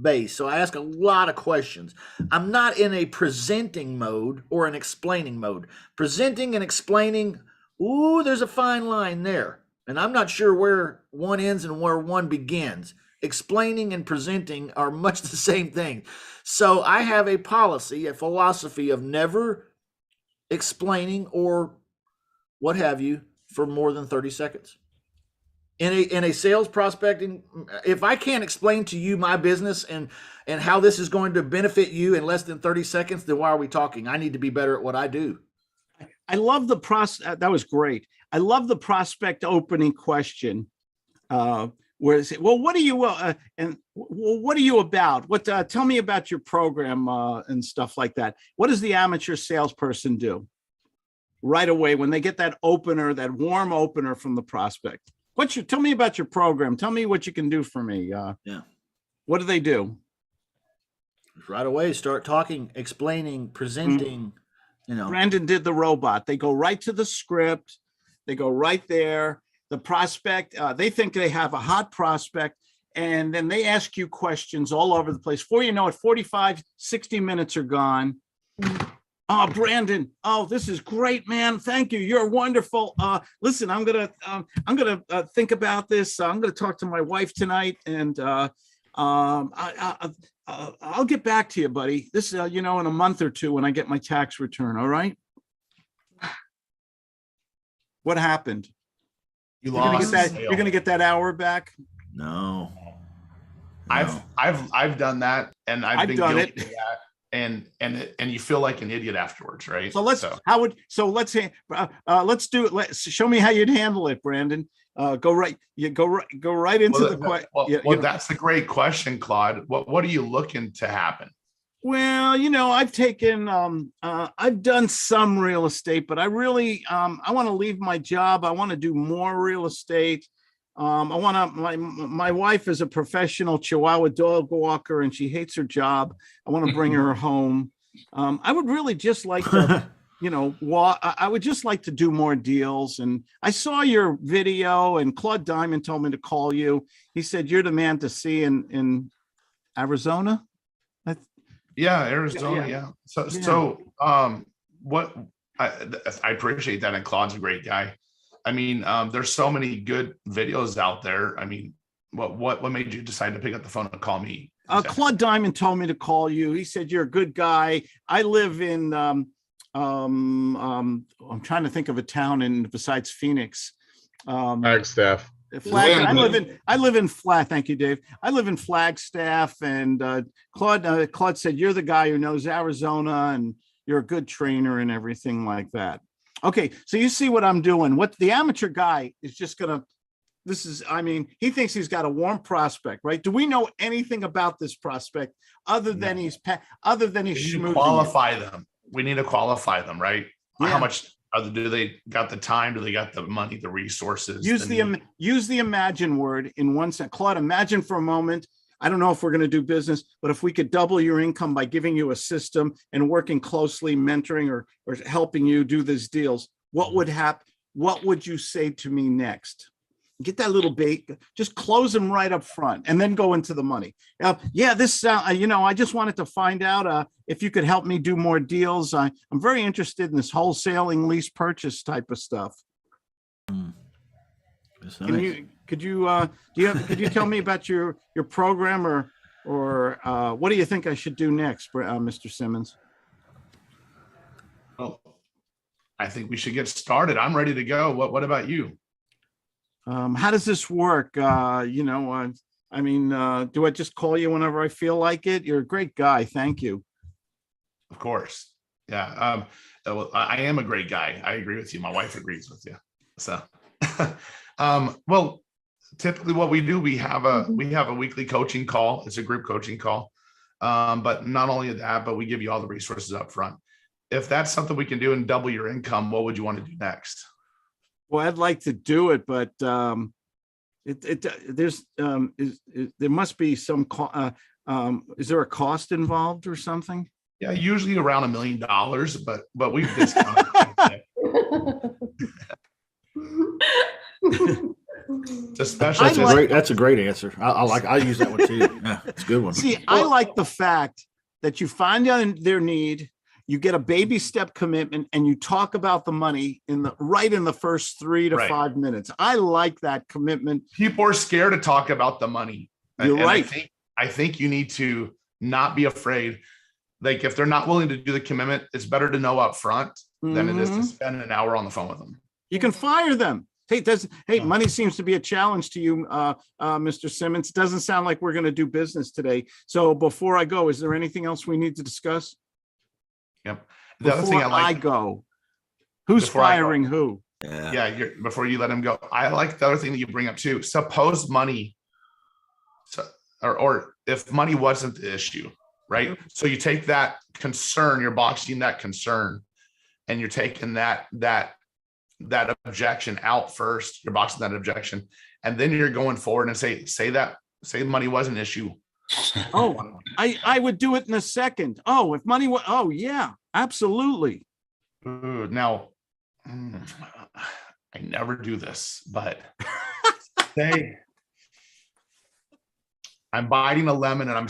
based. So I ask a lot of questions. I'm not in a presenting mode or an explaining mode. Presenting and explaining, there's a fine line there. And I'm not sure where one ends and where one begins. Explaining and presenting are much the same thing. So I have a policy, a philosophy of never explaining or what have you for more than 30 seconds. In a sales prospecting, if I can't explain to you my business and how this is going to benefit you in less than 30 seconds, then why are we talking? I need to be better at what I do. I love the that was great. I love the prospect opening question. Where is it? Well, what are you what are you about? Tell me about your program and stuff like that. What does the amateur salesperson do right away when they get that opener, that warm opener from the prospect? Tell me about your program. Tell me what you can do for me. What do they do? Right away, start talking, explaining, presenting. Brandon did the robot. They go right to the script. They go right there. The prospect, they think they have a hot prospect, and then they ask you questions all over the place. Before you know it, 45, 60 minutes are gone. Oh, Brandon. Oh, this is great, man. Thank you. You're wonderful. Listen, I'm gonna think about this. I'm gonna talk to my wife tonight, and I'll get back to you, buddy. This, in a month or two when I get my tax return. All right. What happened? You You're gonna lost. get that. You're gonna get that hour back. No. I've done that, and I've been done guilty it. of that. And you feel like an idiot afterwards, right? So let's do it. Show me how you'd handle it, Brandon. Go right into the question. That's a great question, Claude. What are you looking to happen? Well, I've done some real estate, but I really, I want to leave my job. I want to do more real estate. My wife is a professional Chihuahua dog walker and she hates her job. I want to bring her home. I would really just like to, I would just like to do more deals. And I saw your video, and Claude Diamond told me to call you. He said, you're the man to see in Arizona. Yeah, Arizona. Yeah. What I appreciate that, and Claude's a great guy. I mean, there's so many good videos out there. I mean, what made you decide to pick up the phone and call me? Claude Diamond told me to call you. He said you're a good guy. I live in I'm trying to think of a town besides Phoenix. Flagstaff. I live in thank you, Dave. I live in Flagstaff, and Claude said you're the guy who knows Arizona and you're a good trainer and everything like that. Okay, so you see what I'm doing. What the amateur guy is just gonna, he thinks he's got a warm prospect, right? Do we know anything about this prospect other than he's schmoozing? Qualify them. We need to qualify them, right? Yeah. How much do they got the time? Do they got the money, the resources? Use the imagine word in one sentence. Claude, imagine for a moment. I don't know if we're going to do business, but if we could double your income by giving you a system and working closely, mentoring or helping you do these deals, what would happen? What would you say to me next? Get that little bait, just close them right up front and then go into the money. I just wanted to find out if you could help me do more deals. I'm very interested in this wholesaling, lease purchase type of stuff. That's Can nice. you, could you tell me about your program or what do you think I should do next, Mr. Simmons? Well, I think we should get started. I'm ready to go. What about you? How does this work? I mean, do I just call you whenever I feel like it? You're a great guy. Thank you. Of course. Yeah. Well, I am a great guy. I agree with you. My wife agrees with you. So, well, typically what we do, we have a weekly coaching call. It's a group coaching call. But not only that, but we give you all the resources up front. If that's something we can do and double your income, what would you want to do next? Well, I'd like to do it, but there must be some, is there a cost involved or something? Yeah, usually around $1 million, but we've discounted. It's a special. That's a great answer. I use that one too. Yeah, it's a good one. See, I like the fact that you find out their need, you get a baby step commitment, and you talk about the money in the first 3 to 5 minutes. I like that commitment. People are scared to talk about the money. You're right. I think you need to not be afraid. Like if they're not willing to do the commitment, it's better to know up front than it is to spend an hour on the phone with them. You can fire them. Hey, money seems to be a challenge to you, Mr. Simmons. It doesn't sound like we're going to do business today. So before I go, is there anything else we need to discuss? Yep. The other thing Before I go, who's firing who? Yeah. Before you let him go, I like the other thing that you bring up too. Suppose money, or if money wasn't the issue, right? So you take that concern, you're boxing that concern, and you're taking that objection out first. You're boxing that objection, and then you're going forward and say money was an issue. Oh, I would do it in a second. Oh, if money was, oh yeah, absolutely. Now, I never do this, but say I'm biting a lemon and I'm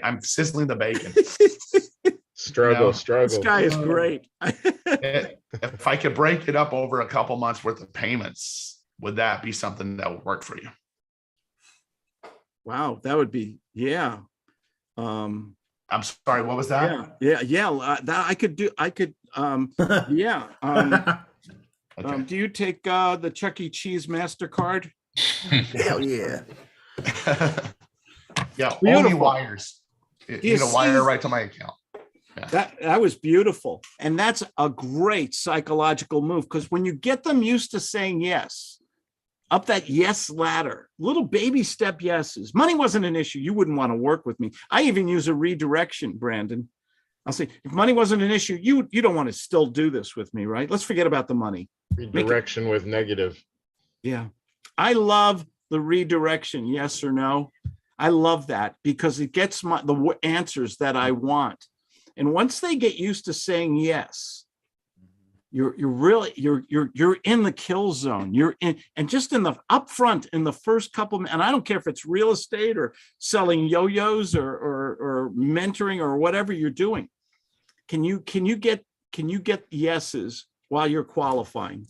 I'm sizzling the bacon. Struggle. This guy is great. If I could break it up over a couple months worth of payments, would that be something that would work for you? Wow, that would be, yeah. I'm sorry, what was that? Yeah. That I could, yeah. Okay. Do you take the Chuck E. Cheese MasterCard? Hell yeah. Yeah, Beautiful. only wires. You know, wire right to my account. Yeah. That was beautiful. And that's a great psychological move, because when you get them used to saying yes, up that yes ladder, little baby step yeses. Money wasn't an issue. You wouldn't want to work with me. I even use a redirection, Brandon. I'll say, if money wasn't an issue, you don't want to still do this with me, right? Let's forget about the money. Redirection with negative. Yeah. I love the redirection, yes or no. I love that because it gets the answers that I want. And once they get used to saying yes, you're in the kill zone. You're in, and just in the upfront in the first couple, and I don't care if it's real estate or selling yo-yos or mentoring or whatever you're doing. Can you get yeses while you're qualifying?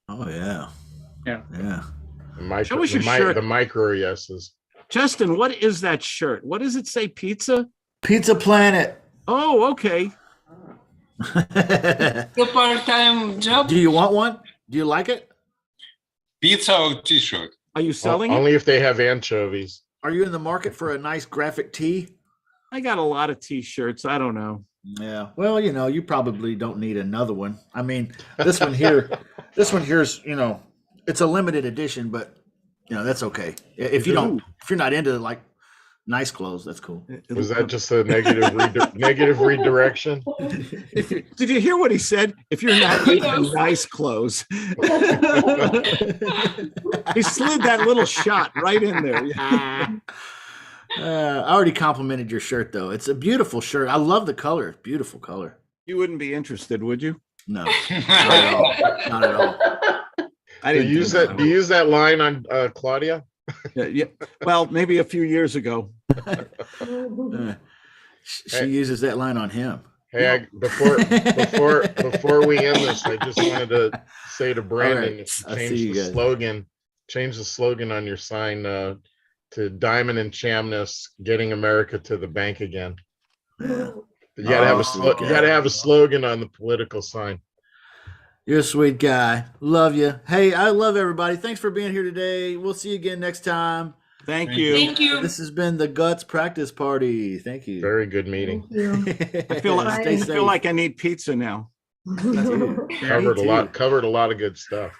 Oh yeah. Yeah. The us your shirt. the micro yeses. Justin, what is that shirt? What does it say? Pizza? Pizza Planet. Oh, okay. The part-time job. Do you want one? Do you like it? Pizza or t-shirt? Are you selling it? Only if they have anchovies. Are you in the market for a nice graphic tee? I got a lot of t-shirts. I don't know. Yeah. Well, you probably don't need another one. I mean, this one here's, it's a limited edition, but that's okay. If you're not into like nice clothes, that's cool. Was that just a negative redirection? Did you hear what he said? If you're not into nice clothes. He slid that little shot right in there. I already complimented your shirt, though. It's a beautiful shirt. I love the color. Beautiful color. You wouldn't be interested, would you? No, not at all. Not at all. I didn't use that. Do you use that line on Claudia? Yeah. Well, maybe a few years ago. She uses that line on him. Hey, before we end this, I just wanted to say to Brandon, if you I see change you the guys. slogan, change the slogan on your sign to Diamond and Chamness, getting America to the bank again. Yeah. You gotta have sweet you gotta guy. have a slogan on the political sign. You're a sweet guy. Love you. Hey, I love everybody. Thanks for being here today. We'll see you again next time. Thank Thank you. Thank you. This has been the Guts Practice Party. Thank you. Very good meeting. Thank you. I feel Stay safe. like I need pizza now. Dude. Yeah. Covered a Me lot. too. Covered a lot of good stuff.